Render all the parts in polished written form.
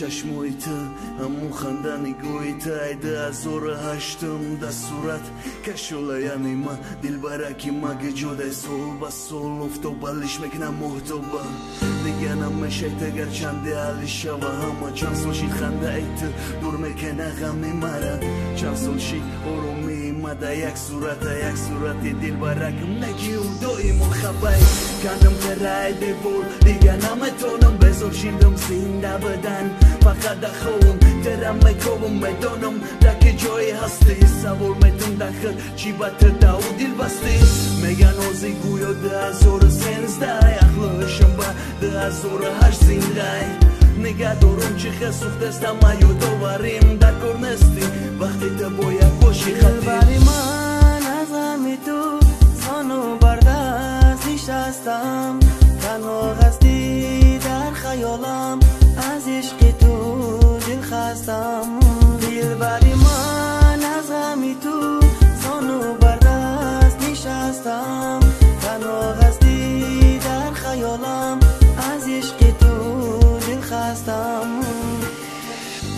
چشمای تو همون خندنی گوی تایده از اور هشتم ده صورت کشوله یعنی ما دل برکی مگه جوده سول با سول افتو بالش مکنم محتوبا دیگه نمیشه تگر چنده علی شوا همه چند سال شید خنده ایت دور مکنه غمی مرد چند سال شید ارومی مده یک صورت دل برکم نگی و دوی مخبای کندم ترای دیوول دیگه نمیتونم بزار شیندم زنده بدن فقط دخوام درم میکوم میدونم دک جایی هستی سوال میتون دخل چی بطر داو دل بستی میگن اوزی گویا 2013 اخلاقشم با 2008 زنده نگه دارم چی خسوخت استم ایو دواریم در کار نستی وقتی تو باید باشی خلبری من از همی تو زانو بردست نشستم تنها هستی در خیالم از عشق تو دل خستم دلبری من از همی تو زانو بردست نشستم تنها هستی در خیالم از عشق تو دل خستم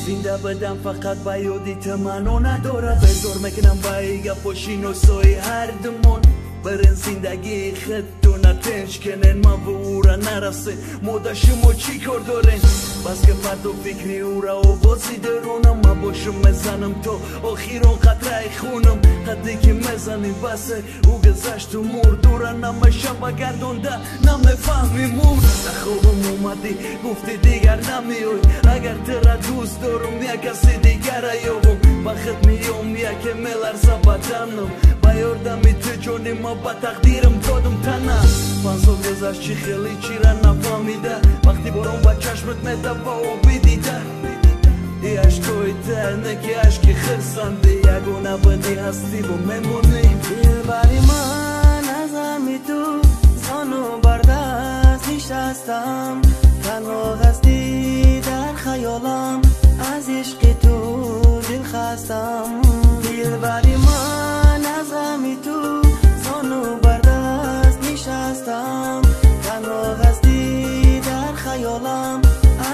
زنده بدم فقط با یادیت منو نداره بزار میکنم با ایگه پاشین و سای هر دمون برن زندگی خدتو نتنش کنن ما به او را نرسه مودا شما چی کار دارن بس که فرد و فکری او را و بازی درونم ما باشم مزنم تو آخیرون قطره خونم حدی که مزنی بسه او گذشت و مور دورا نمشم بگردونده نمیفهمی مور خوابم اومدی گفتی دیگر نمیوی اگر ترا دوست دارم یک کسی دیگر ایوم بخت میوم یک ملرزه بدنم یاردمی تو جونی ما با تقدیرم دادم تنه 5 سال گذشت چی خیلی چی را نفهمیده وقتی بارم با چشمت میده با او بیدیده ای عشقای ترنه که عشقی خرسنده یگونه بدی هستی و میمونی دلبری من از همی تو زانو بردست نشستم تنها هستی در خیالم از عشق تو دل خستم دلبری من از همی تو زانو بردست نشستم تنها هستی در خیالم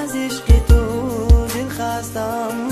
از عشق تو دل خستم